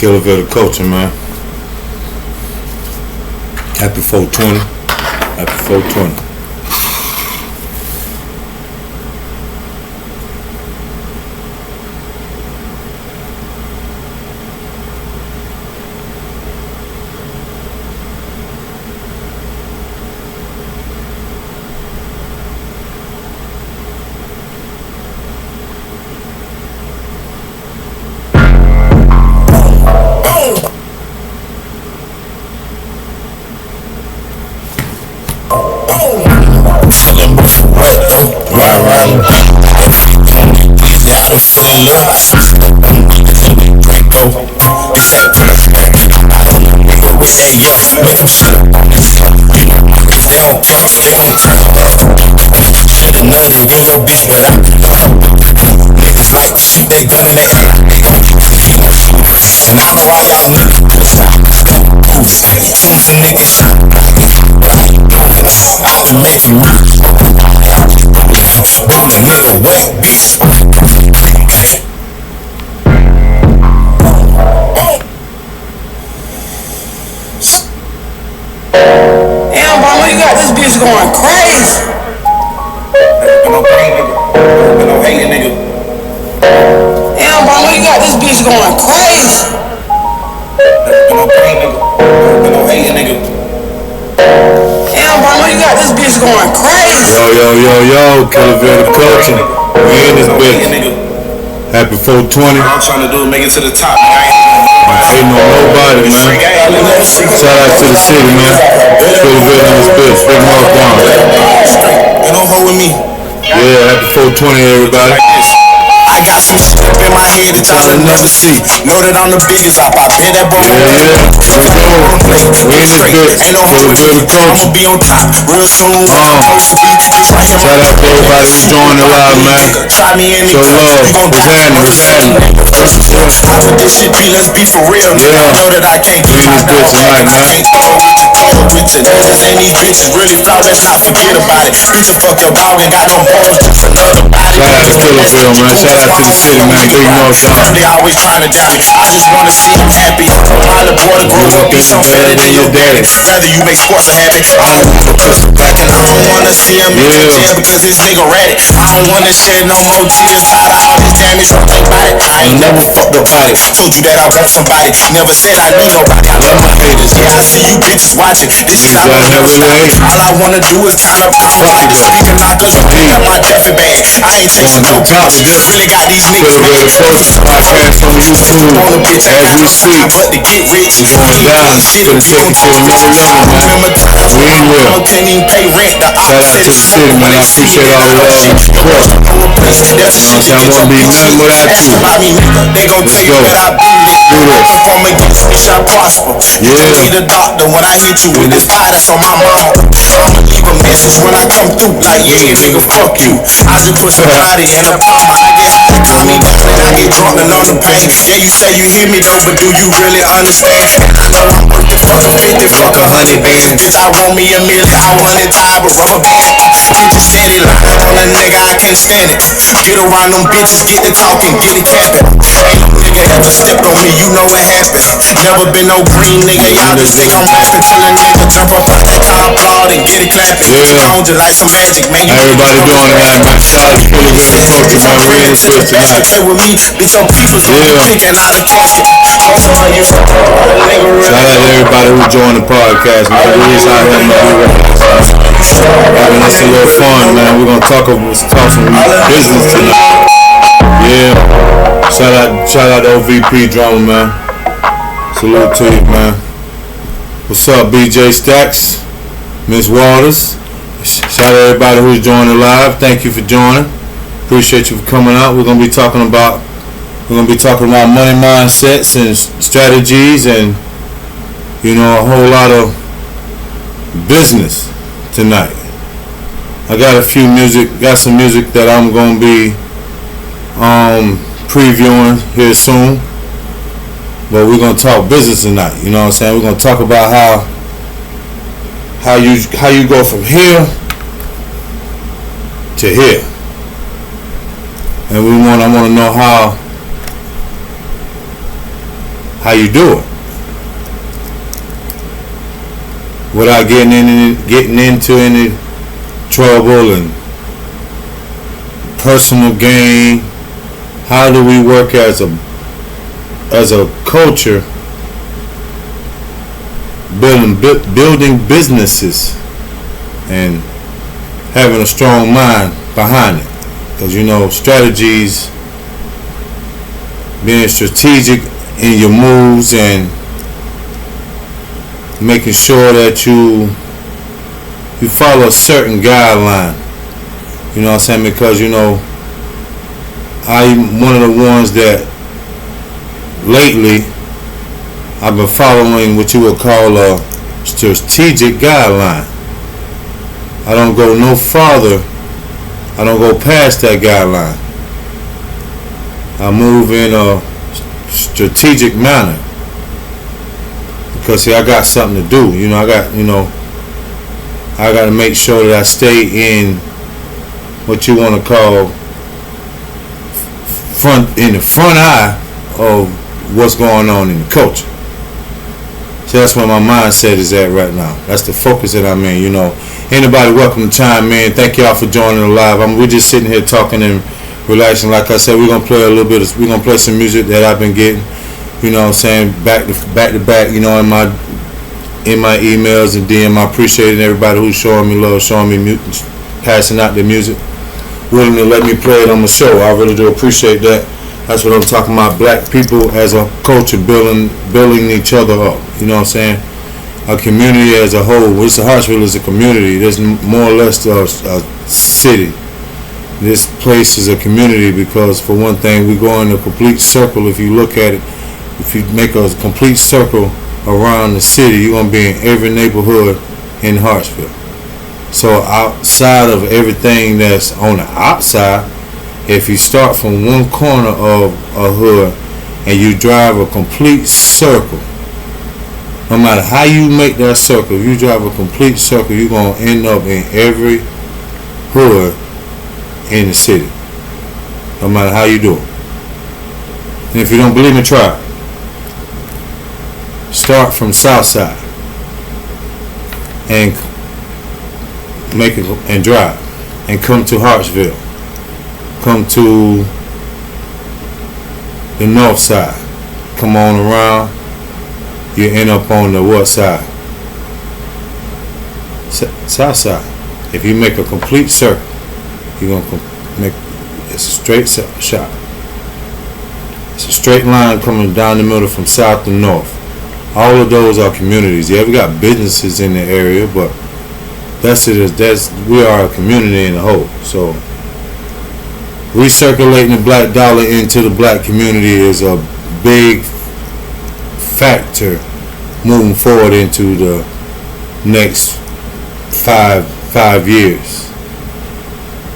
KillaVille culture, man. Happy 420. Happy 420. Make them shut up on this stuff. They don't care, they gon' should've nutted in your bitch, but I niggas like to shoot that gun in the air like they gon' and I know all y'all niggas stop. Soon as a nigga shoot, I can make you rich. no pain, nigga. Been no hating, nigga. Damn, bro, you got this bitch going crazy. Been no pain, nigga. Been no hating, nigga. Damn, bro, you got this bitch going crazy. Yo, KillaVille the culture. We in this bitch. Happy 420. All I'm trying to do is make it to the top, man. Ain't no nobody, man. Shout out to the city, man. KillaVille in this bitch. BigNorfDon. You don't hold with me. Yeah, happy 420, everybody. I got some shit up in my head that y'all will never see. Know that I'm the biggest op. I bet that boy. Yeah. We in this bitch. Ain't no hold with me. KillaVille the culture. I'ma be on top real soon. Shout out to everybody who's joining the live, man. Try me in Show love. What's happening? I put this shit be, let's be for real. Yeah. Know that I can't We in this bitch tonight, man. with you. And these bitches really flawed, let's not forget about it. Bitch, fuck your dog and got no balls, just another body. Shout out to KillaVille, man. Shout out to the city, man. BigNorfDon. They always trying to doubt it. I just wanna see him happy. My little boy to grow up, be some better than your daddy. Rather you make sports a habit. I don't want to push back and I don't wanna see him in jail because this nigga ratted. I don't wanna shed no more tears. Tired of all this damage. Think about it. I ain't never fucked nobody. Told you that I want somebody. Never said I need nobody. I love my haters. Yeah, I see you bitches watching. This shit I won't never stop. All I wanna do is count up dollars. Niggas speaking out the got my traffic bag. I ain't chasing no bitch. Really got these niggas mad. Podcast on YouTube as we speak. But to get rich, Going down to the second to another level, man. We in here. Can't even pay rent. The Shout out to the city, man. I appreciate all the love and support. You know what I'm saying? I wouldn't be nothing without you. They gon' tell you that I been Do this. from against me, shall prosper. You Yeah. be the doctor when I hit you with this fire that's on my mouth. I'ma leave a message when I come through. Like, yeah, nigga, fuck you. I just put some body in a palm. I get high, call me down, and I get drunk and all the pain. Yeah, you say you hear me though, but do you really understand? I know I'm worth it, fuck a 50, fuck 100 bands. Bitch, I want me a million, I want it tied with rubber band. Bitches steady lying on a nigga, I can't stand it. Get around them bitches, get to talking, get it capping. Ain't no nigga ever stepped on me, you know what happened. Never been no green nigga, y'all just think I'm rapping. Till a nigga jump up on the car, applaud and get it clapping. Yeah. On just like some magic, man. You Everybody doing tonight, man. Shout out to KillaVille the culture, man. We in this bitch tonight. play with me, bitch, your people's picking out the casket. Shout out to everybody who joined the podcast, man. We is out here, man. Having us a little fun, man. We're gonna talk some business tonight. Yeah. Shout out to OVP Drama, man. Salute to you, man. What's up, BJ Stacks, Miss Waters? Shout out to everybody who's joining live. Thank you for joining. Appreciate you for coming out. We're gonna be talking about money mindsets and strategies, and you know, a whole lot of business tonight. I got some music that I'm gonna be previewing here soon. But we're gonna talk business tonight. You know what I'm saying? We're gonna talk about how you go from here to here, and I want to know how you do it without getting into any trouble and personal gain. How do we work as a culture, building businesses and having a strong mind behind it? Because you know, strategies, being strategic in your moves and making sure that you follow a certain guideline. You know what I'm saying? Because you know, I'm one of the ones that lately I've been following what you would call a strategic guideline. I don't go no farther. I don't go past that guideline. I move in a strategic manner because see, I got something to do. You know, I got to make sure that I stay in what you want to call in the front eye of what's going on in the culture. So that's where my mindset is at right now. That's the focus that I'm in, you know. Anybody welcome to chime in. Thank y'all for joining the live. We're just sitting here talking and relaxing. Like I said, we're gonna play a little bit. We're gonna play some music that I've been getting. You know what I'm saying, back to back. You know, in my emails and DM. I appreciate everybody who's showing me love, showing me passing out their music, willing to let me play it on the show. I really do appreciate that. That's what I'm talking about. Black people as a culture building each other up. You know what I'm saying? A community as a whole. Hartsville is a community. There's more or less a city. This place is a community because, for one thing, we go in a complete circle. If you look at it, if you make a complete circle around the city, you're going to be in every neighborhood in Hartsville. So outside of everything that's on the outside, if you start from one corner of a hood and you drive a complete circle, no matter how you make that circle, if you drive a complete circle, you're going to end up in every hood in the city, no matter how you do it. And if you don't believe me, try it. Start from south side and make it and drive and come to Hartsville. Come to the north side. Come on around. You end up on the what side? South side. If you make a complete circle, you're going to make a straight shot. It's a straight line coming down the middle from south to north. All of those are communities. Yeah, we got businesses in the area, but we are a community in the whole. So recirculating the black dollar into the black community is a big factor moving forward into the next five years.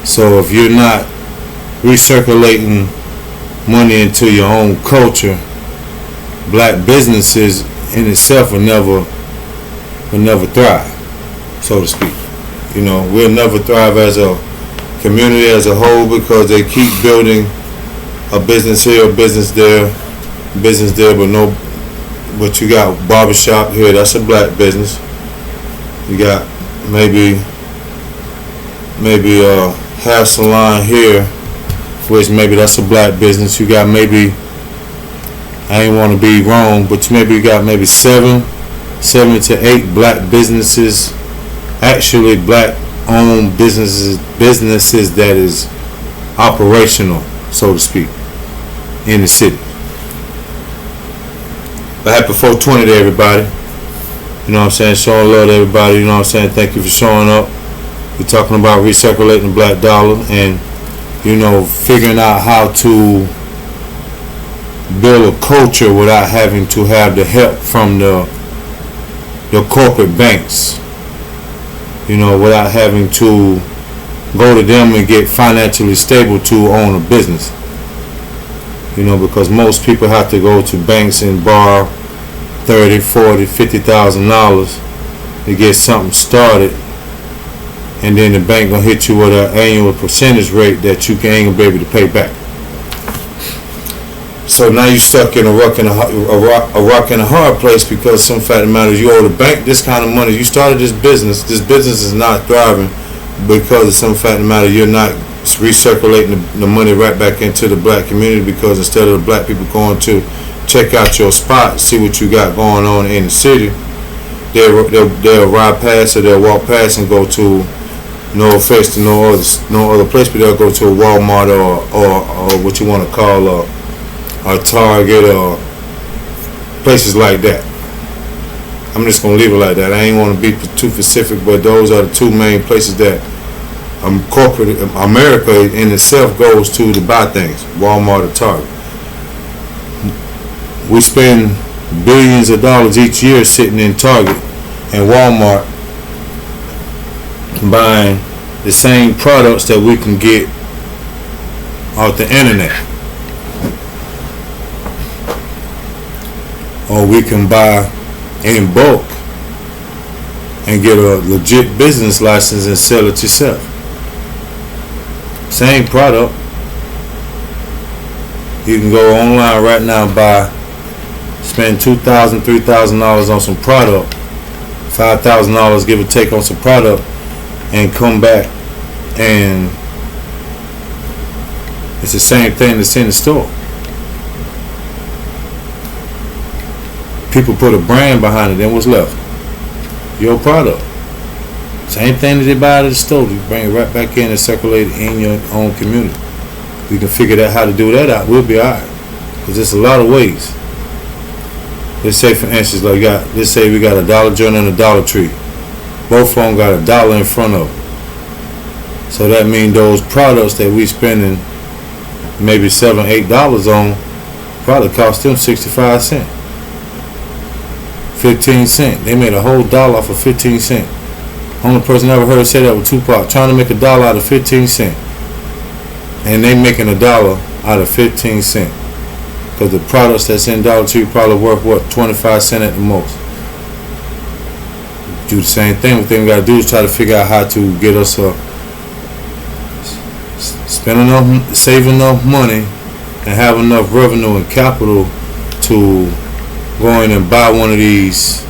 So if you're not recirculating money into your own culture, black businesses in itself will never thrive, so to speak. You know, we'll never thrive as a community as a whole because they keep building a business here, a business there, but you got barbershop here, that's a black business. You got maybe a hair salon here, which maybe that's a black business. You got maybe, I ain't want to be wrong, but you got maybe seven to eight black businesses, actually black owned businesses that is operational, so to speak, in the city. But happy 420 to everybody. You know what I'm saying? Showing love to everybody. You know what I'm saying? Thank you for showing up. We're talking about recirculating the black dollar and, you know, figuring out how to build a culture without having to have the help from the corporate banks. You know, without having to go to them and get financially stable to own a business. You know, because most people have to go to banks and borrow $30,000, $40,000, $50,000 to get something started, and then the bank gonna hit you with an annual percentage rate that you ain't gonna be able to pay back. So now you stuck in a rock and a hard place because some fact of the matter is you owe the bank this kind of money. You started this business is not thriving because of some fact of the matter you're not recirculating the money right back into the black community, because instead of the black people going to check out your spot, see what you got going on in the city, they'll ride past or they'll walk past and go to no offense to no other place, but they'll go to a Walmart or what you want to call a Target or places like that. I'm just gonna leave it like that. I ain't want to be too specific, but those are the two main places that corporate America in itself goes to buy things, Walmart or Target. We spend billions of dollars each year sitting in Target and Walmart buying the same products that we can get off the internet, or we can buy in bulk and get a legit business license and sell it yourself. Same product. You can go online right now, spend $2,000, $3,000 on some product, $5,000 give or take on some product, and come back, and it's the same thing that's in the store. People put a brand behind it, then what's left? Your product. Same thing that they buy at the store, you bring it right back in and circulate it in your own community. We can figure out how to do that out, we'll be alright. Because there's a lot of ways. Let's say, for instance, let's say we got a Dollar General and a Dollar Tree. Both of them got $1 in front of them. So that means those products that we spending maybe $7, $8 on probably cost them 65 cents. 15 cents. They made a whole dollar off of 15 cents. Only person I ever heard say that was Tupac, trying to make $1 out of 15 cents. And they making $1 out of 15 cents. Because the products that's in Dollar Tree probably worth, what, 25 cents at the most. Do the same thing. What we got to do is try to figure out how to get us save enough money and have enough revenue and capital to go in and buy one of these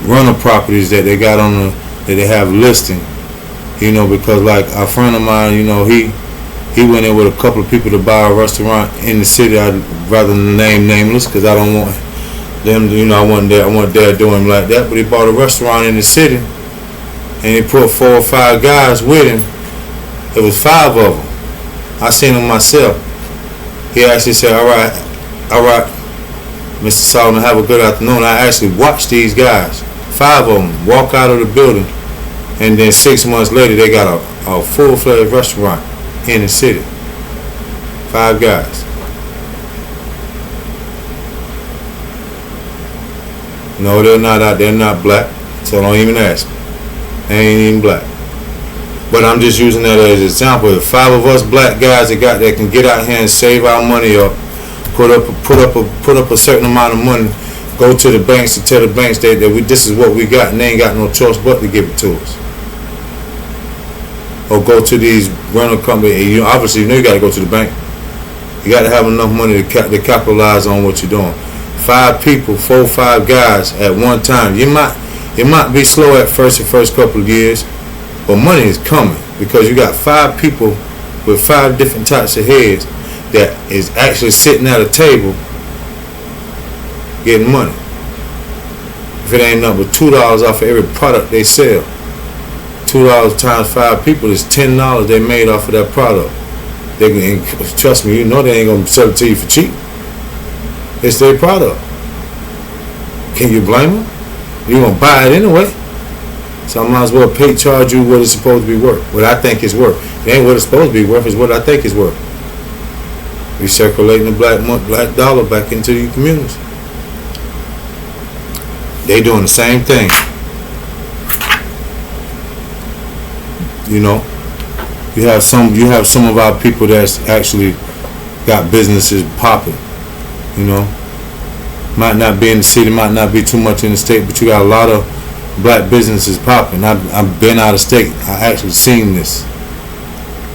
rental properties that they got that they have listing. You know, because like a friend of mine, you know, he went in with a couple of people to buy a restaurant in the city. I'd rather name nameless because I don't want them, you know, I wasn't there doing him like that. But he bought a restaurant in the city and he put 4 or 5 guys with him. It was 5 of them. I seen them myself. He actually said, all right, Mr. Solomon, have a good afternoon. I actually watched these guys, 5 of them, walk out of the building, and then 6 months later they got a full-fledged restaurant in the city. 5 guys. No, they're not out. They're not black, so don't even ask me. They ain't even black. But I'm just using that as an example. If 5 of us black guys that can get out here and save our money up, put up a certain amount of money, go to the banks and tell the banks that this is what we got, and they ain't got no choice but to give it to us. Or go to these rental companies. You obviously you got to go to the bank. You got to have enough money to capitalize on what you're doing. 5 people, 4 or 5 guys at one time. It might be slow at first, the first couple of years, but money is coming because you got 5 people with 5 different types of heads that is actually sitting at a table getting money. If it ain't nothing but $2 off of every product they sell, $2 times 5 people is $10 they made off of that product. They can, trust me, you know they ain't gonna sell it to you for cheap. It's their product. Can you blame them? You gonna buy it anyway. So I might as well charge you what it's supposed to be worth. What I think it's worth. It ain't what it's supposed to be worth. It's what I think it's worth. Recirculating the black dollar back into your communities. They doing the same thing. You know, you have some of our people that's actually got businesses popping. You know, might not be in the city, might not be too much in the state, but you got a lot of black businesses popping. I've been out of state. I actually seen this.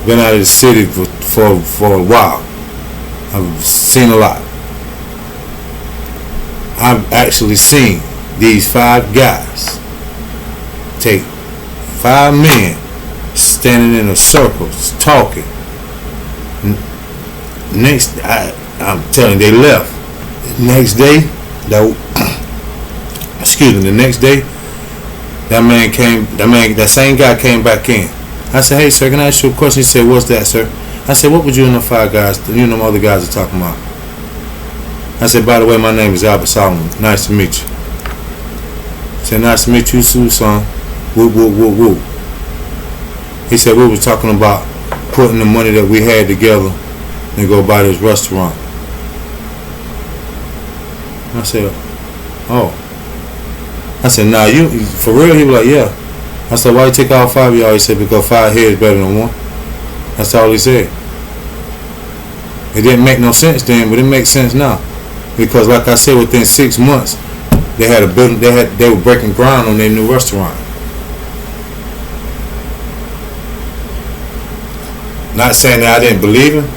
Been out of the city for a while. I've seen a lot. I've actually seen these 5 guys take 5 men standing in a circle talking. Next, I'm telling you, they left. The next day, the next day, that same guy came back in. I said, hey sir, can I ask you a question? He said, what's that, sir? I said, what would you and the 5 guys, you and them other guys are talking about? I said, by the way, my name is Albert Solomon. Nice to meet you. I said, nice to meet you too, son. Woo, woo, woo, woo. He said, we was talking about putting the money that we had together and go buy this restaurant. I said, oh. I said, nah, you, for real? He was like, yeah. I said, why you take all 5 of y'all? He said, because 5 heads better than 1. That's all he said. It didn't make no sense then, but it makes sense now. Because like I said, within 6 months, they had a building, they were breaking ground on their new restaurant. Not saying that I didn't believe him.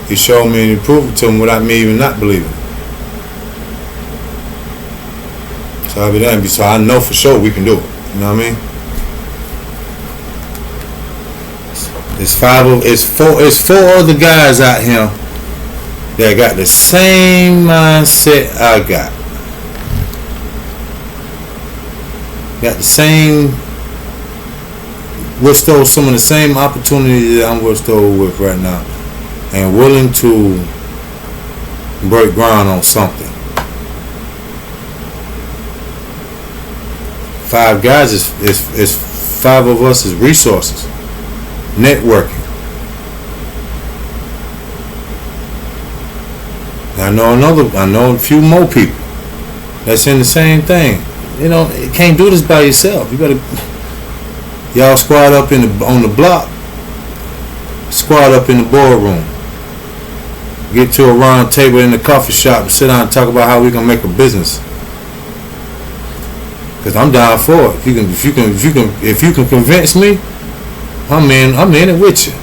He showed me and he proved it to him without me even not believing. So I'll be there. So I know for sure we can do it. You know what I mean? It's four other guys out here that got the same mindset I got. Got the same, withstood some of the same opportunities that I'm withstood with right now, and willing to break ground on something. 5 guys is 5 of us is resources, networking. I know a few more people that's in the same thing. You know, you can't do this by yourself. You gotta, y'all squad up on the block, squad up in the boardroom, get to a round table in the coffee shop, and sit down and talk about how we can make a business. Cause I'm down for it. If you can convince me, I'm in it with you.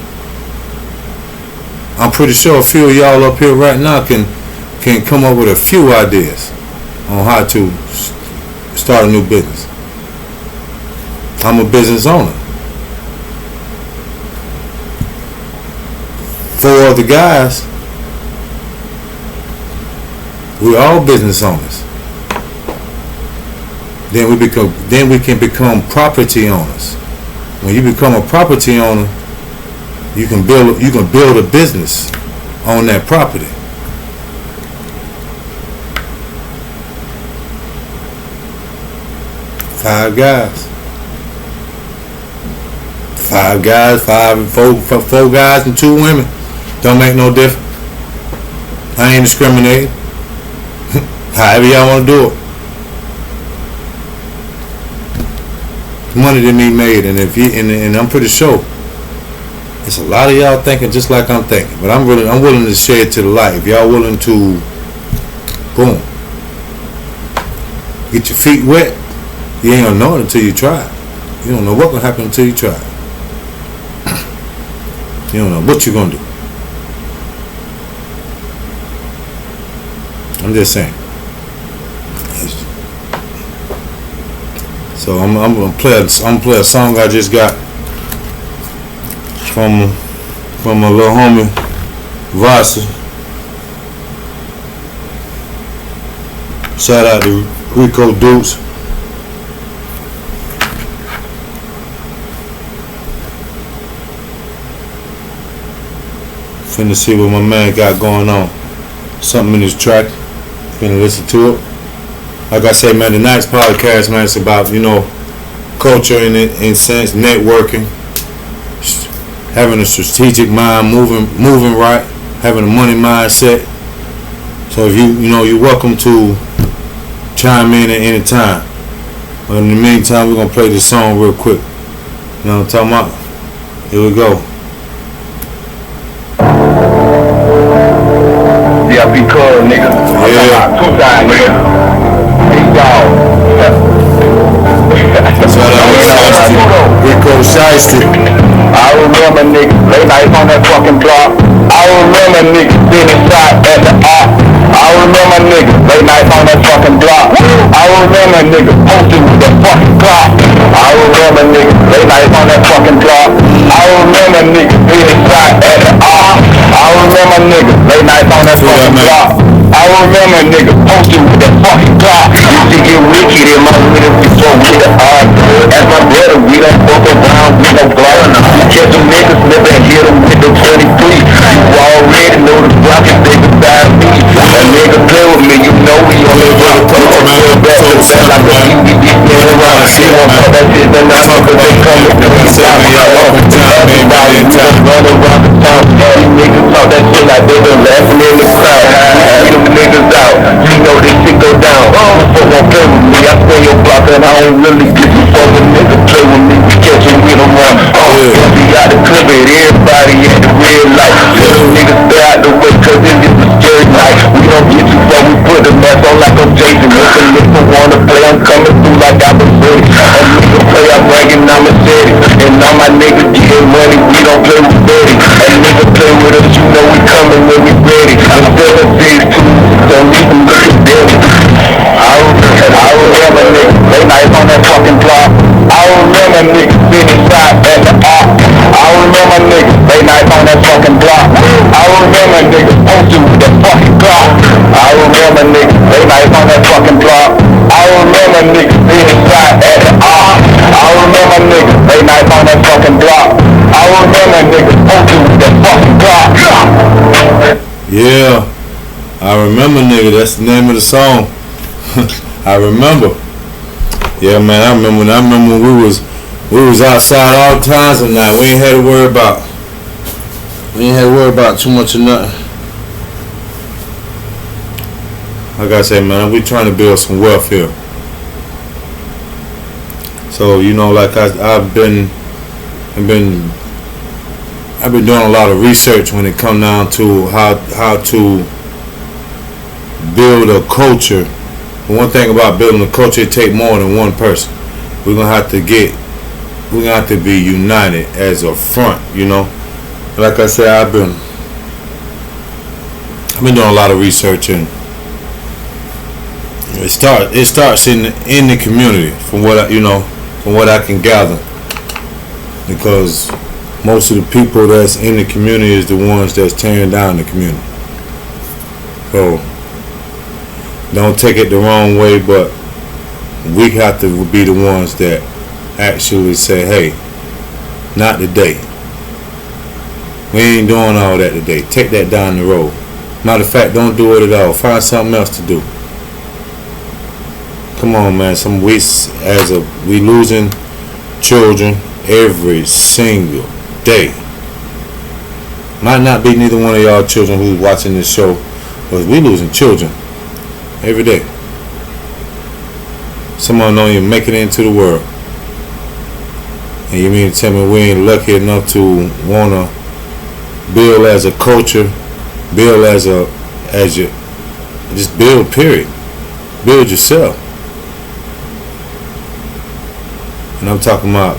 I'm pretty sure a few of y'all up here right now can come up with a few ideas on how to start a new business. I'm a business owner. 4 other guys, we all business owners. Then we can become property owners. When you become a property owner, you can build a business on that property. Five guys, four guys and 2 women. Don't make no difference. I ain't discriminating. However y'all want to do it. Money to be made, and I'm pretty sure it's a lot of y'all thinking just like I'm thinking. But I'm willing to share it to the light. If y'all willing to, boom, get your feet wet, you ain't gonna know it until you try it. You don't know what gonna happen until you try it. You don't know what you're gonna do. I'm just saying. So I'm gonna play a song I just got from my little homie Vasa. Shout out to Rico Dukes. Finna see what my man got going on. Something in his track. Finna listen to it. Like I said, man, tonight's podcast, man, it's about, you know, culture in sense, networking, having a strategic mind, moving right, having a money mindset. So if you're welcome to chime in at any time. But in the meantime, we're gonna play this song real quick. You know what I'm talking about? Here we go. Yeah, because nigga. Yeah. 2 times, nigga. Shout out to Rico Shiesty. I remember niggas late nights on that fucking block. I remember niggas sitting shot at the op. I remember niggas late nights on that fucking block. I remember niggas posted with that fucking clock. I remember niggas late nights on that fucking block. I remember niggas sitting shot at the op. I remember niggas late nights on that fucking block. I remember niggas posted with that fucking clock. Used to get wicked in my window before we the art. As my brother, we don't fuck around with no glow. We catch them niggas, slip and hit them with the 23. You already know the block is big beside me. That nigga play with me, you know we on the block. We gon' feel back to the back like a DVD playing around. She won't fuck that shit, then I know cause they come to me. Everybody, we done run around the town. These niggas talk that shit like they been laughing in the crowd. Get them niggas out, you know this shit go down. Fuck won't play with me, I stay your block and I don't really give you fuck with niggas play with me. We catch them with them around. niggas spinning shot at the op. I remember niggas late nights on that fucking block. I remember niggas posted with that fucking Glock. I remember niggas late nights on that fucking block. I remember niggas spinning shot at the op. I remember niggas late nights on that fucking block. I remember niggas posted with that fucking Glock. Yeah, I remember, nigga. That's the name of the song. I remember. Yeah, man. I remember when we was outside all times of night. We ain't had to worry about too much of nothing. Like I said, man, we trying to build some wealth here. So like I've been doing a lot of research when it comes down to how to build a culture. But one thing about building a culture, it takes more than one person. We're gonna have to be united as a front, Like I said, I've been doing a lot of research, and it starts in the community, from what I can gather, because most of the people that's in the community is the ones that's tearing down the community. So don't take it the wrong way, but we have to be the ones that actually say, hey, not today. We ain't doing all that today. Take that down the road. Matter of fact, don't do it at all. Find something else to do. Come on, man. We losing children every single day. Might not be neither one of y'all children who's watching this show, but we losing children every day. Some of them don't even make it into the world. And you mean to tell me we ain't lucky enough to wanna build as a culture, build just build, period. Build yourself. And I'm talking about,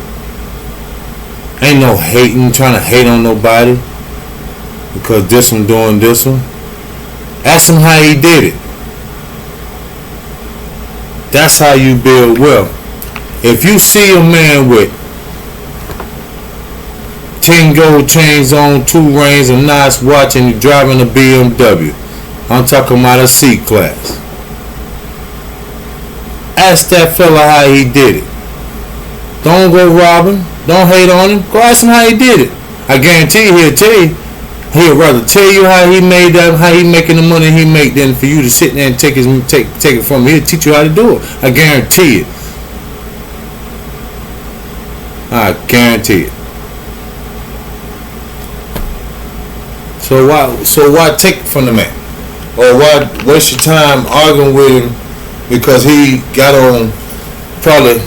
ain't no hating, trying to hate on nobody because this one doing this one. Ask him how he did it. That's how you build wealth. If you see a man with 10 gold chains on, 2 rings, a nice watch, and you're driving a BMW, I'm talking about a C-Class. Ask that fella how he did it. Don't go rob him. Don't hate on him. Go ask him how he did it. I guarantee you he'll tell you. He'll rather tell you how he made that, how he making the money he make, than for you to sit there and take it from him. He'll teach you how to do it. I guarantee it. I guarantee it. So why take it from the man? Or why waste your time arguing with him because he got on probably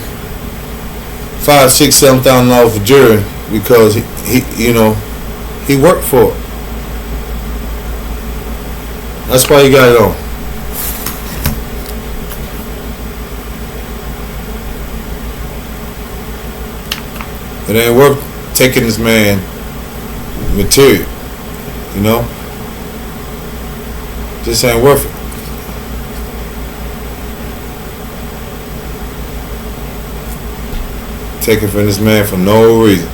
$5,000, $6,000, $7,000 for jury because he worked for it. That's why he got it on. It ain't worth taking this man material, Just ain't worth it. Taking from this man for no reason.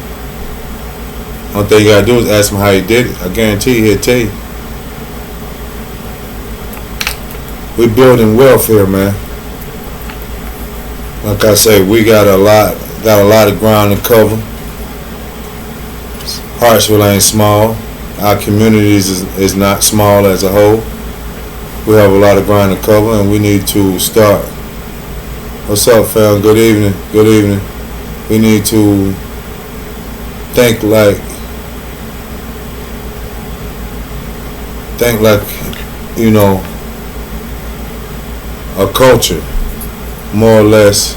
Only thing you gotta do is ask him how he did it. I guarantee you he'll tell you. We building wealth here, man. Like I say, we got a lot of ground to cover. Hartsville ain't small. Our communities is not small as a whole. We have a lot of ground to cover, and we need to start. What's up, fam? Good evening. Good evening. We need to think like a culture, more or less.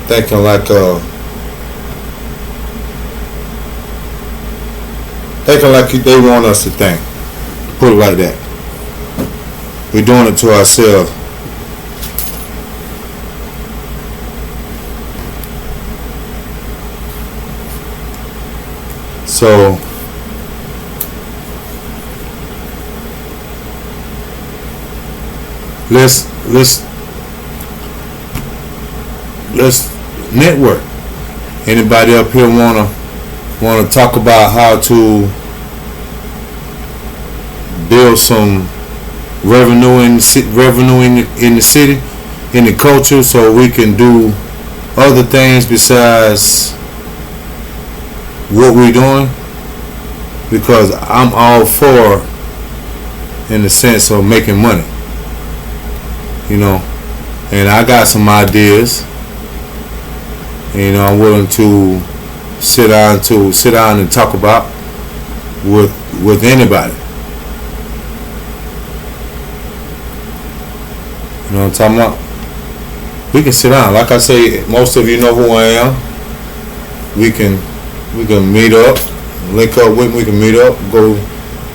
Thinking like they want us to think. Put it like that. We're doing it to ourselves. So let's let's network. Anybody up here wanna talk about how to build some revenue in the city, in the culture, so we can do other things besides what we're doing? Because I'm all for, in the sense of making money, and I got some ideas. I'm willing to sit down and talk about with anybody. You know what I'm talking about? We can sit down. Like I say, most of you know who I am. We can meet up, link up with me. We can meet up, go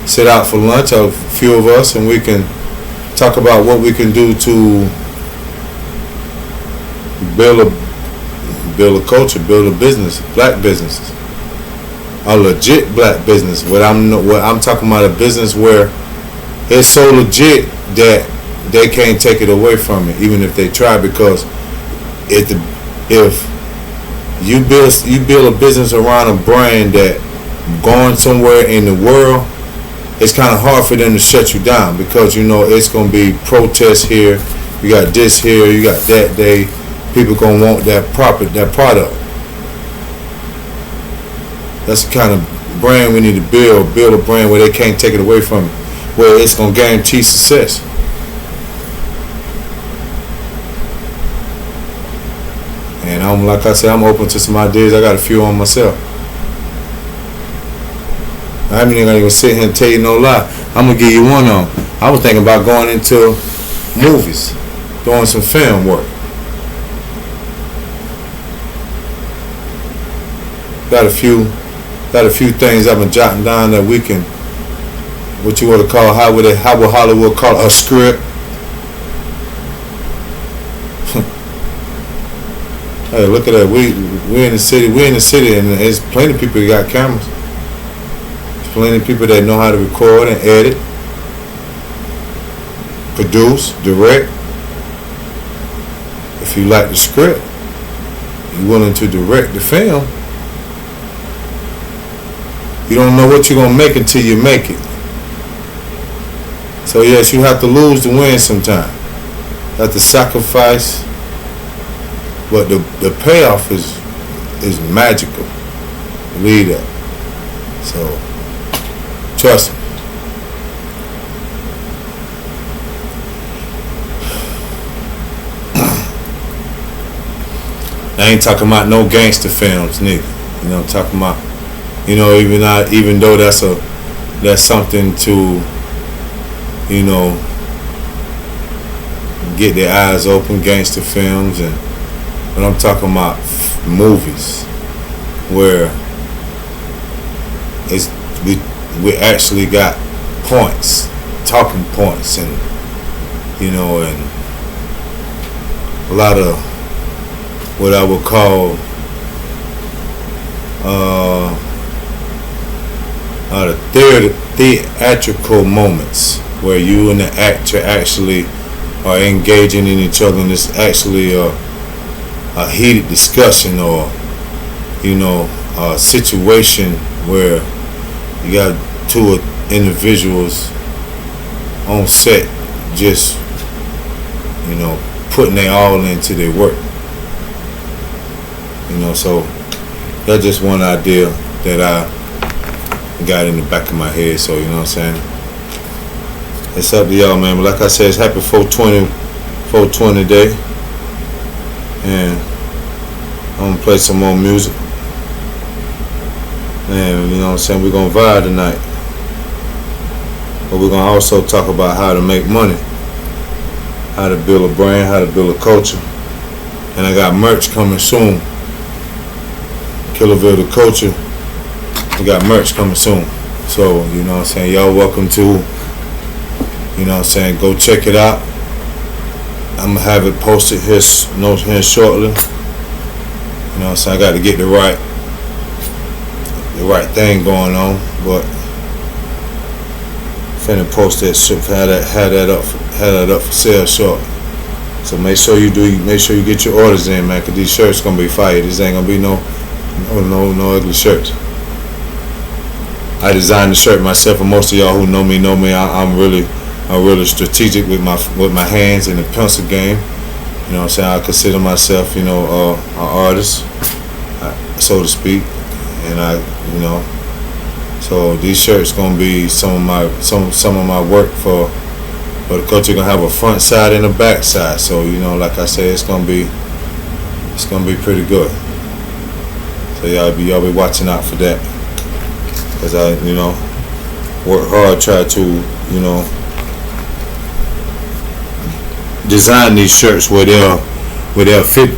sit out for lunch, a few of us, and we can talk about what we can do to build a culture, build a business, black businesses, a legit black business. What I'm talking about, a business where it's so legit that they can't take it away from it, even if they try. Because if you build a business around a brand that going somewhere in the world, it's kind of hard for them to shut you down, because it's going to be protests here. You got this here, you got that day. People gonna want that product. That's the kind of brand we need to build. Build a brand where they can't take it away from you, where it's gonna guarantee success. And like I said, I'm open to some ideas. I got a few on myself. I ain't gonna even sit here and tell you no lie. I'm gonna give you one on. I was thinking about going into movies, doing some film work. Got a few things I've been jotting down that we can, what you want to call, how would Hollywood call it, a script? Hey, look at that. We're in the city, and there's plenty of people that got cameras. There's plenty of people that know how to record and edit, produce, direct. If you like the script, you're willing to direct the film. You don't know what you're going to make until you make it. So yes, you have to lose to win sometime. You have to sacrifice. But the payoff is magical. Believe that. So trust me. I ain't talking about no gangster films, nigga. I'm talking about, even though that's something to, get their eyes open, gangster films, but I'm talking about movies where we actually got points, talking points, and and a lot of what I would call the theatrical moments where you and the actor actually are engaging in each other, and it's actually a heated discussion, or a situation where you got two individuals on set just putting their all into their work. So that's just one idea that I got in the back of my head. So you know what I'm saying, it's up to y'all, man. But like I said, it's happy 420 day, and I'm gonna play some more music, and you know what I'm saying, we're gonna vibe tonight. But we're gonna also talk about how to make money, how to build a brand, how to build a culture. And I got merch coming soon. KillaVille the Culture, we got merch coming soon. So, you know what I'm saying, y'all welcome to, go check it out. I'm gonna have it posted here shortly. You know what I'm saying, I got to get the right thing going on, but finna post that shit, have that up for sale shortly. So make sure you get your orders in, man, cause these shirts gonna be fire. This ain't gonna be no ugly shirts. I designed the shirt myself, and most of y'all who know me. I'm really strategic with my hands in the pencil game. You know what I'm saying? I consider myself, an artist, so to speak, and so these shirts gonna be some of my work for the culture. Gonna have a front side and a back side. So like I said, it's gonna be pretty good. So y'all be watching out for that, cause I work hard, try to design these shirts where they'll fit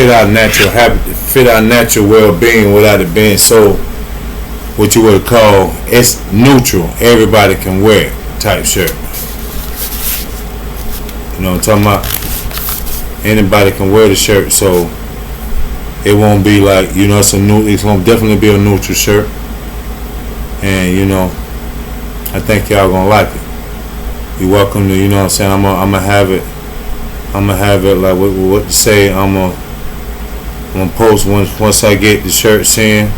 our natural habit, fit our natural well-being without it being so what you would call it's neutral. Everybody can wear it type shirt. You know what I'm talking about? Anybody can wear the shirt, so it won't be like it's gonna definitely be a neutral shirt, and I think y'all gonna like it. You're welcome to, what I'm saying. I'm gonna have it like what to say. I'm gonna post once I get the shirts in.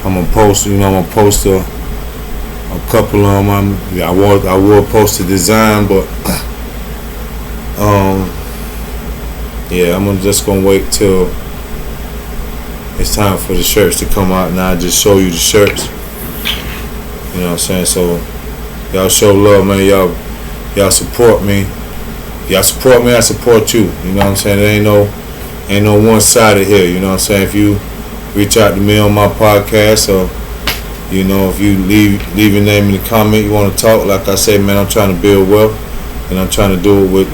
I'm gonna post, I'm gonna post a couple of them. I will post the design, but I'm just gonna wait till it's time for the shirts to come out, and I'll just show you the shirts. You know what I'm saying? So y'all show love, man. Y'all support me. Y'all support me, I support you. You know what I'm saying? There ain't no one-sided here. You know what I'm saying? If you reach out to me on my podcast, or if you leave your name in the comment, you want to talk, like I say, man, I'm trying to build wealth, and I'm trying to do it with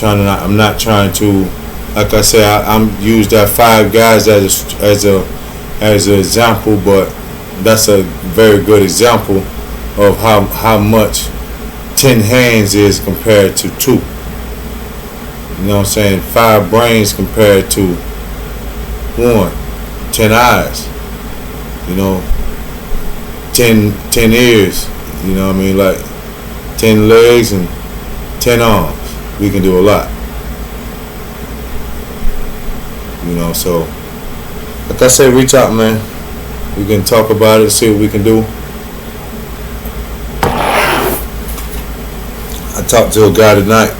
I'm not trying to, like I say, I'm use that 5 guys as an example, but that's a very good example of how much 10 hands is compared to 2. You know what I'm saying? 5 brains compared to 1. 10 eyes. 10 ears. You know what I mean? Like 10 legs and 10 arms. We can do a lot. So like I said, reach out, man. We can talk about it, see what we can do. I talked to a guy tonight.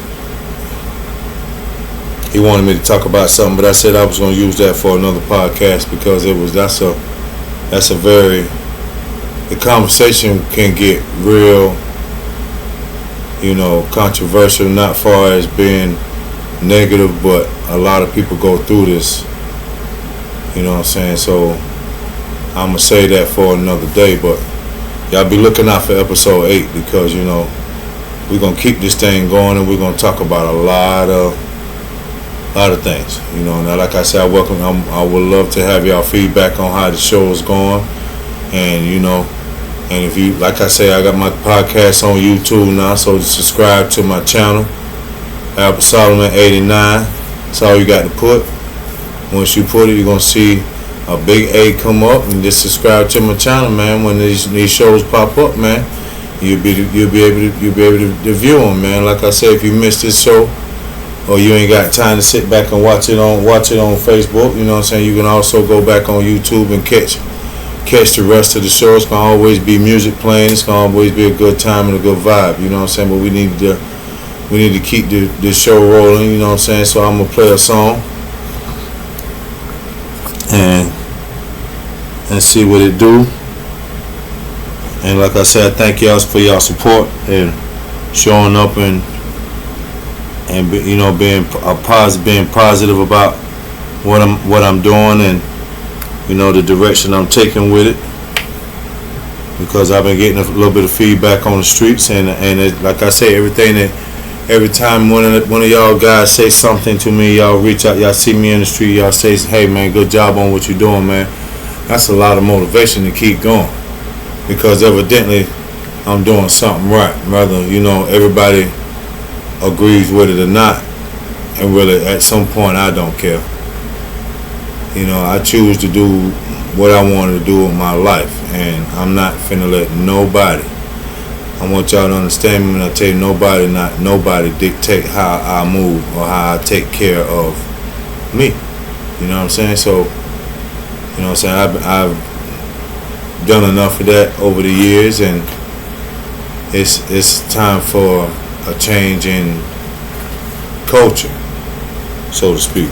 He wanted me to talk about something, but I said I was going to use that for another podcast, because the conversation can get real, controversial, not far as being negative, but a lot of people go through this. You know what I'm saying? So I'm going to say that for another day, but y'all be looking out for episode 8, because, we're going to keep this thing going, and we're going to talk about a lot of things. Now, like I said, I would love to have y'all feedback on how the show is going. And, and if you, like I say, I got my podcast on YouTube now, so subscribe to my channel, Ep.7 89. That's all you got to put. Once you put it, you're going to see a big A come up, and just subscribe to my channel, man. When these shows pop up, man, you'll be able to view them, man. Like I said, if you missed this show, or you ain't got time to sit back and watch it on Facebook, you know what I'm saying, you can also go back on YouTube and catch the rest of the show. It's gonna always be music playing. It's gonna always be a good time and a good vibe, you know what I'm saying. But we need to keep the show rolling, you know what I'm saying. So I'm gonna play a song and see what it do. And like I said, I thank y'all for y'all support and showing up and being positive about what I'm doing, and the direction I'm taking with it, because I've been getting a little bit of feedback on the streets, and like I say, every time one of y'all guys say something to me, y'all reach out, y'all see me in the street, y'all say, hey man, good job on what you're doing, man. That's a lot of motivation to keep going, because evidently I'm doing something right, whether everybody agrees with it or not. And really, at some point, I don't care. I choose to do what I wanted to do with my life, and I'm not finna let nobody I want y'all to understand me when I tell you nobody dictate how I move or how I take care of me. You know what I'm saying? So, you know what I'm saying? I've done enough of that over the years, and it's time for a change in culture, so to speak.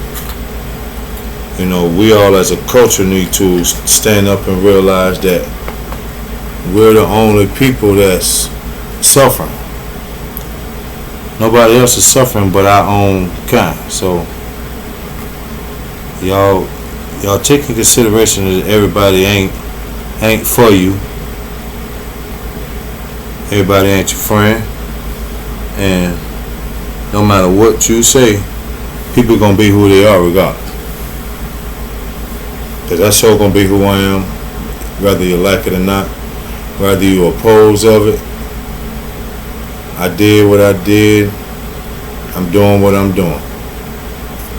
You know, we all as a culture need to stand up and realize that we're the only people that's suffering. Nobody else is suffering but our own kind. So y'all take in consideration that everybody ain't for you. Everybody ain't your friend. And no matter what you say, people gonna be who they are regardless. Cause that's sure gonna be who I am, whether you like it or not, whether you oppose of it. I did what I did. I'm doing what I'm doing.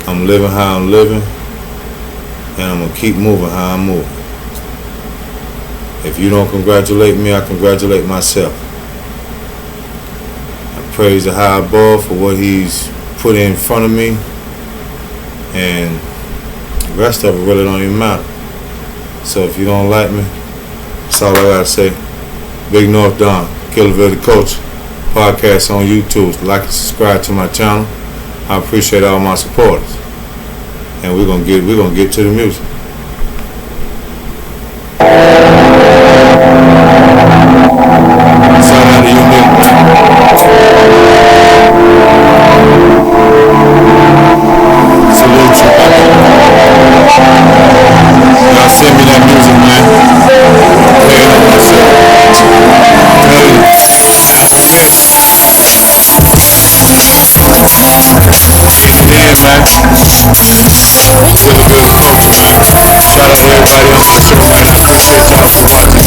I'm living how I'm living, and I'm gonna keep moving how I'm moving. If you don't congratulate me, I congratulate myself. I praise the high above for what he's put in front of me, and the rest of it really don't even matter. So if you don't like me, that's all I gotta say. BigNorfDon, KillaVille the Coach, podcast on YouTube. Like and subscribe to my channel. I appreciate all my supporters, and we're gonna get to the music. Shout out to you, nigga. Salute you. Y'all send me that music, man. Play it on myself. Yeah, man. KillaVille the Coach, man. Shout out to everybody on my show, man. I appreciate y'all for watching.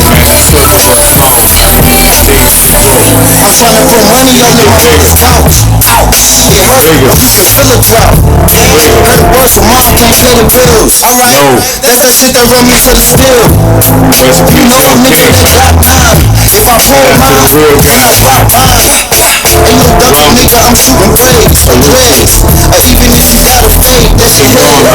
Appreciate y'all for being on my show, man. I got love for everybody. I'm tryna put money on the mother's couch. It hurt, but you can feel a drop. Hurt worse, your mom can't pay the bills. Alright, that's that shit that run me to the still. You know a nigga that got mine. If I pull mine, then I stop mine. Hey, little ducky nigga, I'm shooting waves or dreads. Even if you got a fade, that's your head.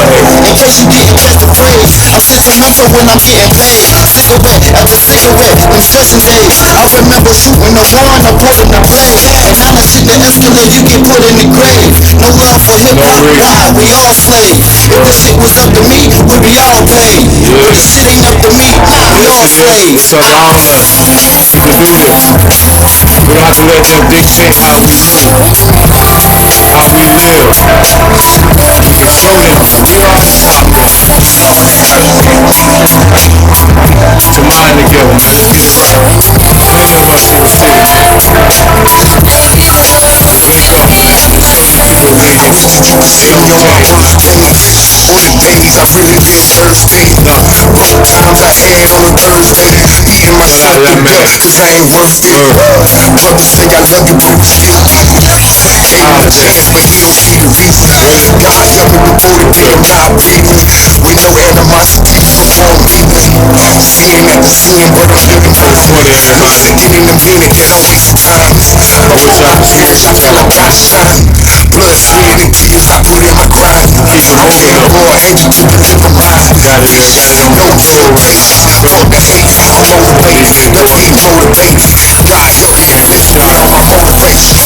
In case you didn't catch the phrase, I'm sentimental when I'm getting paid. Cigarette after cigarette, them stressing days. I remember shooting the one or pulling the blade. And now that shit that escalate, you get put in the grave. No love for hip hop, why? We all slave. If this shit was up to me, we'd be all paid. But this shit ain't up to me, we all slaves. It's up on us to do this. We don't have to let them dictate how we move, how we live. And show them we are powerless. Put your mind together, man. Many of us in the city. Wake up. Still on my worst days. On the days I really been thirsty. Times I had on a Thursday. Eating myself to death, cause I ain't worth it. Brothers say I love you, but you still beat me. Gave him a chance, but he don't see the reason. God help me before the bill not read me. With no animosity before I'm eating. Seeing after seeing, but I'm still conversing. Getting them minute, they don't waste time. I wish I was here, I feel like I shine. Blood, sweat, and tears I put in my grind. I can't go angel to deliver mine. No temptation, fuck the hate, I'm motivated. No hate motivated. God help me and lift me up my motivation.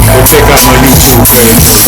Go check out my YouTube page.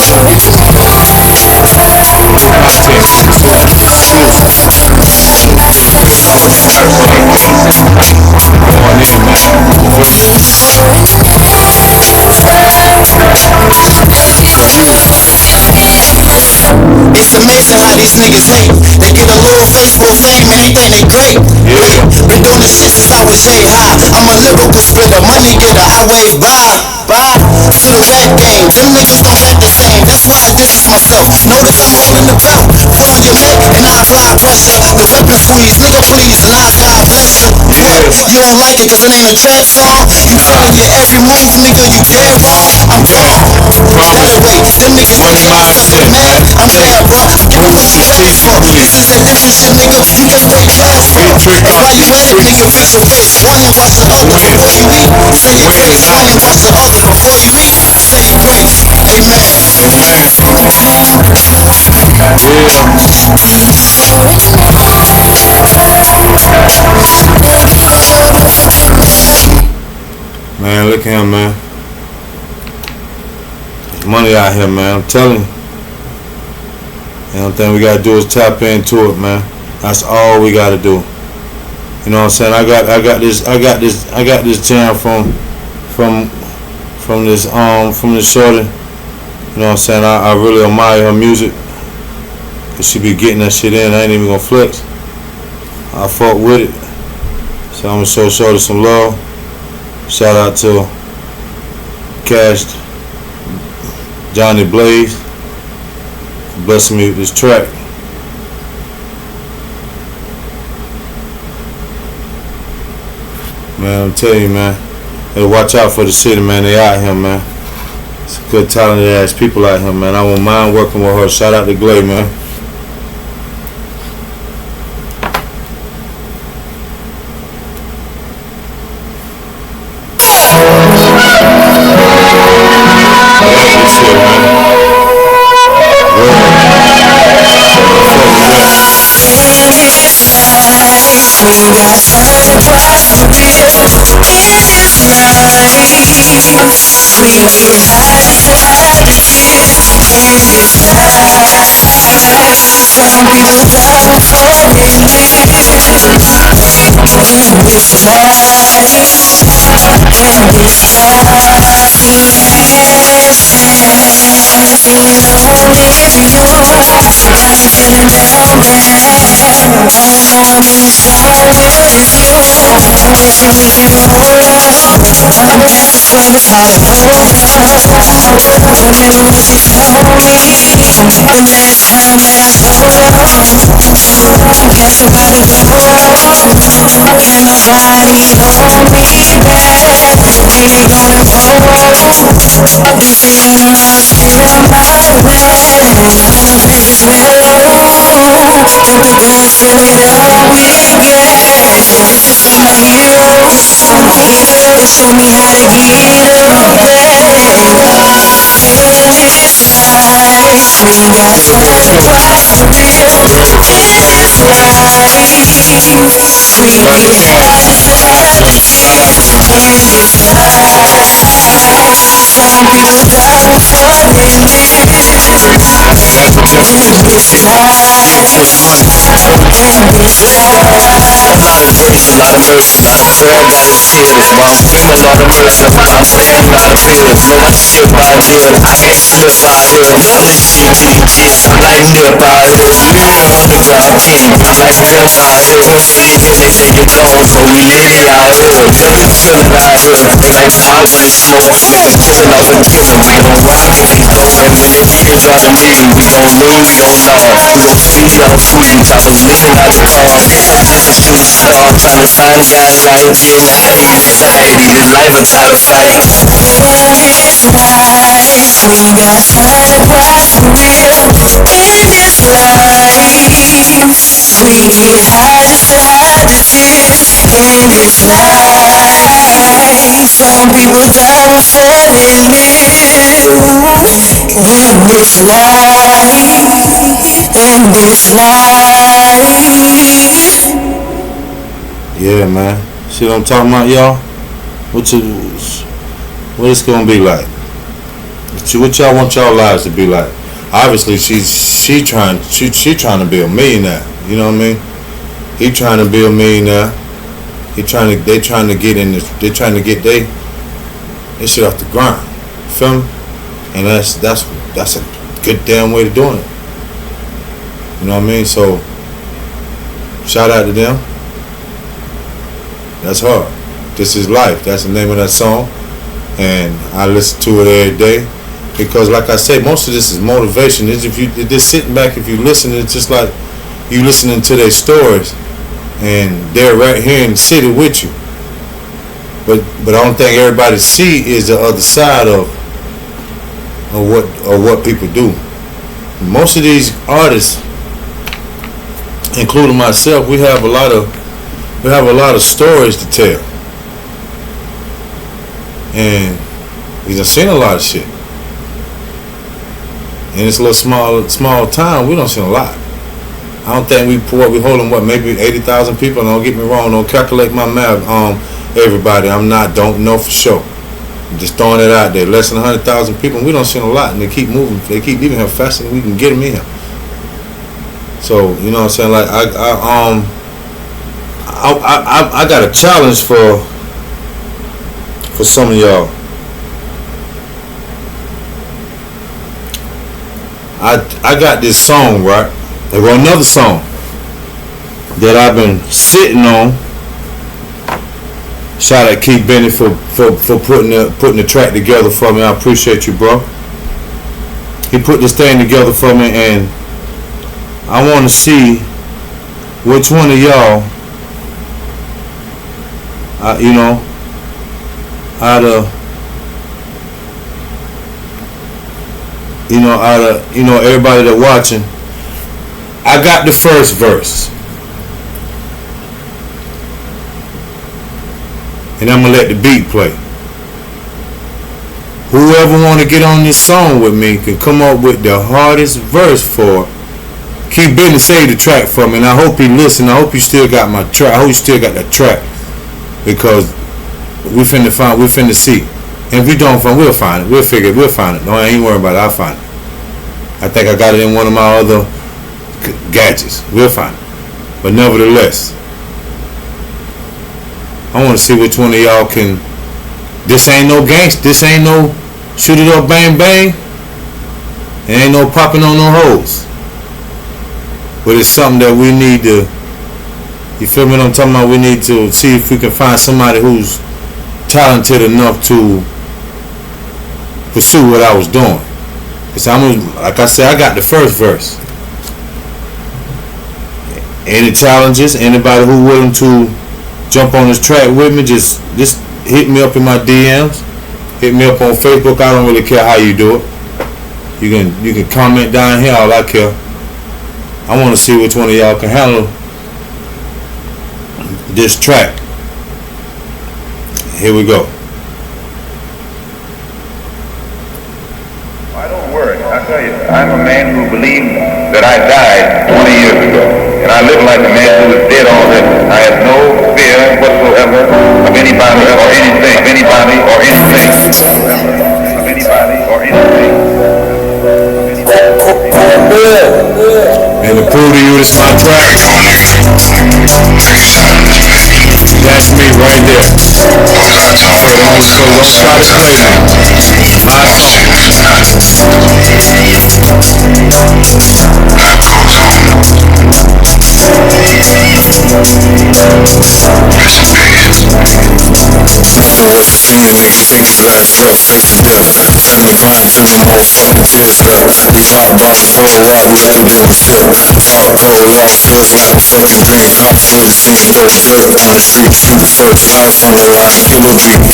It's amazing how these niggas hate. They get a little face for fame and they think they great. Yeah. Been doing this shit since I was J high. I'm a lyrical splitter, money getter, I wave bye. To the rap game, them niggas don't rap the same. That's why I distance myself. Notice I'm holding the belt, put on your neck and I apply pressure. The weapon squeeze, nigga please, and I God bless you. You don't like it cause it ain't a trap song. You feeling your every move, nigga, you dead wrong. I'm dead wrong. Wait, them niggas Money mindset, man. I'm dead wrong. What was you fake for? This is that different shit, nigga. You get fake cash for. And while you at it, nigga, fix your waist. One and wash the other before you eat. Say your grace. One and wash the other before you eat. Say your grace. Man, look at him, man. There's money out here, man. I'm telling you. The only thing we gotta do is tap into it, man. That's all we gotta do. You know what I'm saying? I got this jam from this shorty. You know what I'm saying? I really admire her music. Cause she be getting that shit in. I ain't even gonna flex. I fuck with it. So I'm gonna show shorty some love. Shout out to Cash, Johnny Blaze, for blessing me with this track. Man, I'm telling you, man. Hey, watch out for the city, man. They out here, man. It's good, talented ass people out here, man. I won't mind working with her. Shout out to Glay, man. Yeah, man. See what I'm talking about, y'all? What it's gonna be like? What y'all want y'all lives to be like? Obviously, she trying to be a millionaire. You know what I mean? He trying to be a millionaire. They trying to get in this. They trying to get they shit off the ground. Feel me? And that's a good damn way to doing it. You know what I mean? So shout out to them. That's hard. This is life. That's the name of that song. And I listen to it every day. Because like I said, most of this is motivation. If you're just sitting back, if you listen, it's just like you listening to their stories. and they're right here in the city with you. But I don't think everybody see is the other side of what people do. Most of these artists, including myself, we have a lot of stories to tell, and we done seen a lot of shit. In this little small town, we don't see a lot. I don't think we holding maybe 80,000 people. Don't get me wrong. Don't calculate my math. Everybody, don't know for sure. I'm just throwing it out there. Less than 100,000 people. And we don't see a lot, and they keep moving. They keep leaving here faster than we can get them in here. So you know what I'm saying? Like I got a challenge for some of y'all. I got this song, right? I got another song that I've been sitting on. Shout out Keith Bennett for putting the track together for me. I appreciate you, bro. He put this thing together for me, and I want to see which one of y'all, out of everybody that watching. I got the first verse, and I'm gonna let the beat play. Whoever want to get on this song with me can come up with the hardest verse for it. Keep Benny save the track for me, and I hope he listen. I hope you still got my track. I hope you still got that track, because we finna see. And if we don't find, we'll find it. We'll find it. No, I ain't worried about it. I'll find it. I think I got it in one of my other gadgets. We'll find it. But nevertheless, I want to see which one of y'all can. This ain't no gangster. This ain't no shoot it up, bang bang. It ain't no popping on no hoes. But it's something that we need to. You feel me? What I'm talking about? We need to see if we can find somebody who's talented enough to pursue what I was doing. Cause like I said, I got the first verse. Any challenges? Anybody who willing to jump on this track with me? Just hit me up in my DMs. Hit me up on Facebook. I don't really care how you do it. You can comment down here. All I care. I want to see which one of y'all can handle this track. Here we go. I don't worry. I tell you, I'm a man who believes that I died 20 years ago. And I live like a man who is dead already. I have no fear whatsoever of anybody or anything. Of anybody or anything. Of anybody or anything. And to prove to you this my track, that's me right there. So don't try to play me. My song. Seeing these things that I felt face to death. Turn the grind to the motherfucking jail cell. These hot boxes full of rock like a deal shit. Hardcore lost girls like a fucking green. Hops on the scene, throw dirt on the street. Shoot first, eyes on the rise, KillaVille.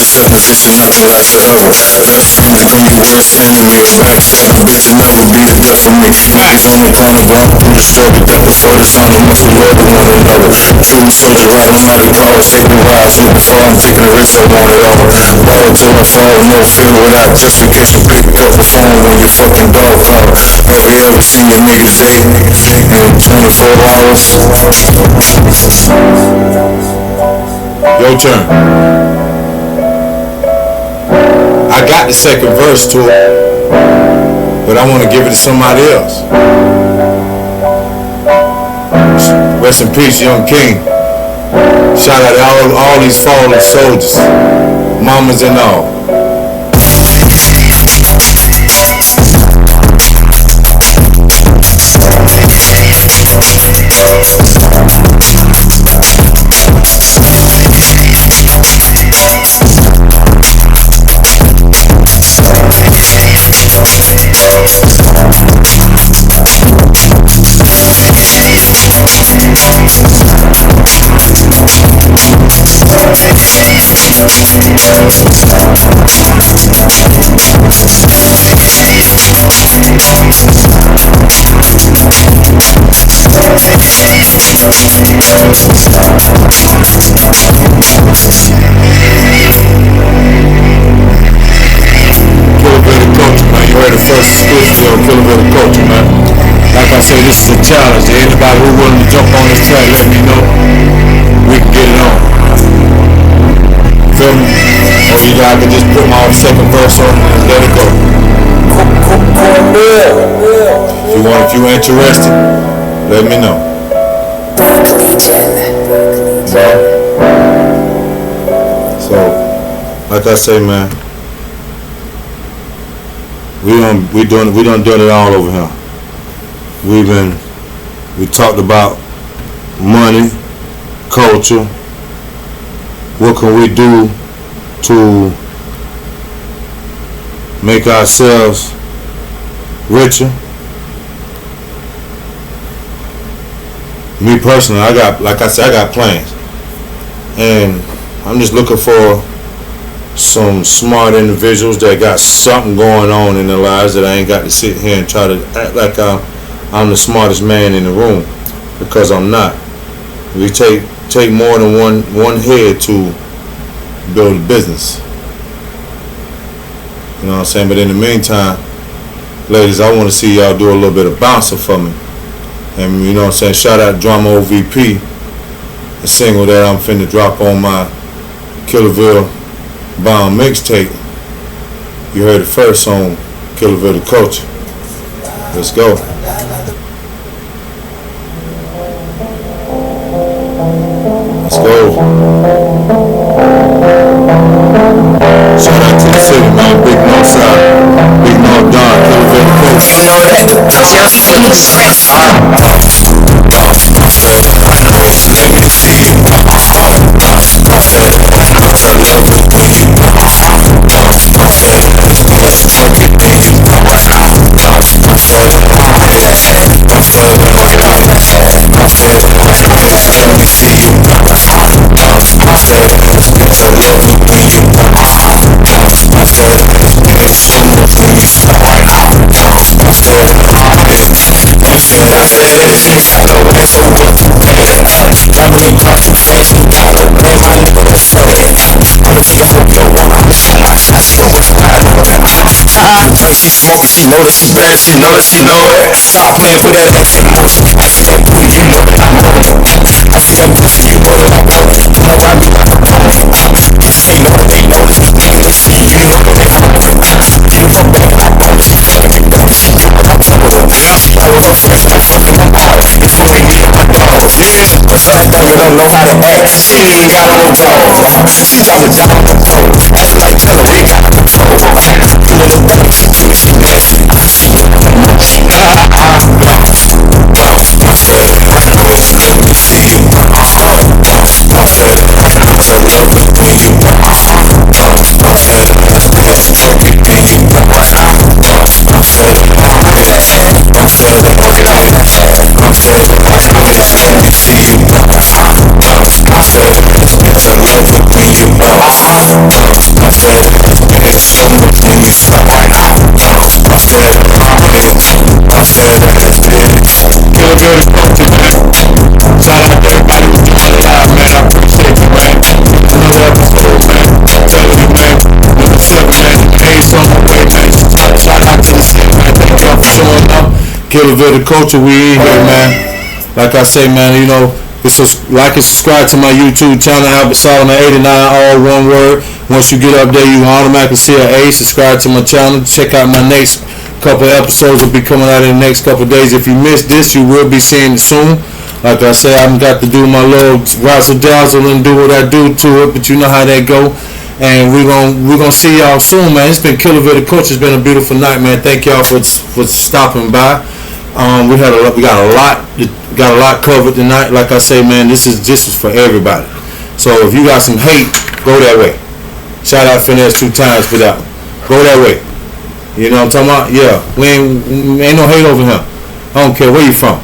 Set position, nothing lasts forever. Death comes from your worst enemy, a backstabber. Bitch, you'll never be the death of me. Niggas on the corner going through the struggle. Death before the sun, and much love to one another. True soldier, riding out the cars, taking rides. Looking for, I'm taking risks, I want it all. Ball till I fall, no fear without justification. Pick up the phone when your fucking dog call. Have you ever seen a nigga day in 24 hours? Your turn. I got the second verse to it, but I want to give it to somebody else. Rest in peace, young king. Shout out to all these fallen soldiers, mamas and all. First exclusive on KillaVille Culture, man. Like I said, this is a challenge. Anybody who willing to jump on this track, let me know. We can get it on. Feel me? Or either I can just put my second verse on and let it go. If you interested, let me know. So, like I say, man. We done done it all over here. We talked about money, culture. What can we do to make ourselves richer? Me personally, I got plans, and I'm just looking for some smart individuals that got something going on in their lives that I ain't got to sit here and try to act like I'm the smartest man in the room, because I'm not. We take more than one head to build a business. You know what I'm saying? But in the meantime, ladies, I want to see y'all do a little bit of bouncing for me. And you know what I'm saying? Shout out Drama OVP, the single that I'm finna drop on my KillaVille Bomb mixtape. You heard it first on KillaVille the Culture. Let's go. Let's go. Shout out to the city, man. BigNorfDon, KillaVille the Culture. She smoking, she know that she bad, she know that she know it. Stop playing for that ass. That booty, you know that I know it. I see that pussy, you know that I know it. You know I be like a pony. She know that they know it. They see, you know that they know it. You know that I know it. She fucking know it. She know that I know it. She know that fresh, I'm fucking my heart. It's only me and my dog. Yeah, the fat girl don't know how to act. She ain't got no balls. She trying to down the pole. Acting like tell her they got control. You know the way she do it, she nasty. She know the most. Shout out to everybody who's doing it live, man. I appreciate you, man. Another episode, man. Telling you, man. Number 7, man. Ace on the way, man. Shout out to the city, man. Thank y'all for showing up. KillaVille the Culture, we in here, man. Like I say, man, you know, like and subscribe to my YouTube channel, Ep.7, 89, all one word. Once you get up there, you automatically see an A. Subscribe to my channel. Check out my next couple of episodes will be coming out in the next couple of days. If you missed this, you will be seeing it soon. Like I said, I've got to do my little razzle dazzle and do what I do to it, but you know how that go. And we're gonna see y'all soon, man. It's been KillaVille the Culture. It's been a beautiful night, man. Thank y'all for stopping by. We got a lot covered tonight. Like I say, man, this is for everybody. So if you got some hate, go that way. Shout out Finesse 2 times for that one. Go that way. You know what I'm talking about? Yeah, we ain't no hate over here. I don't care where you from,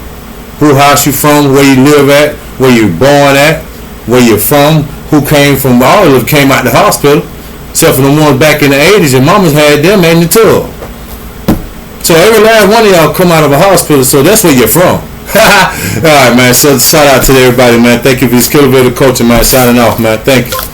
who house you from, where you live at, where you born at, where you're from, who came from all of them came out the hospital, except for the ones back in the 80s, and mamas had them in the tub. So every last one of y'all come out of a hospital, so that's where you're from. Alright, man, so shout out to everybody, man. Thank you for this KillaVille coaching, man. Signing off, man. Thank you.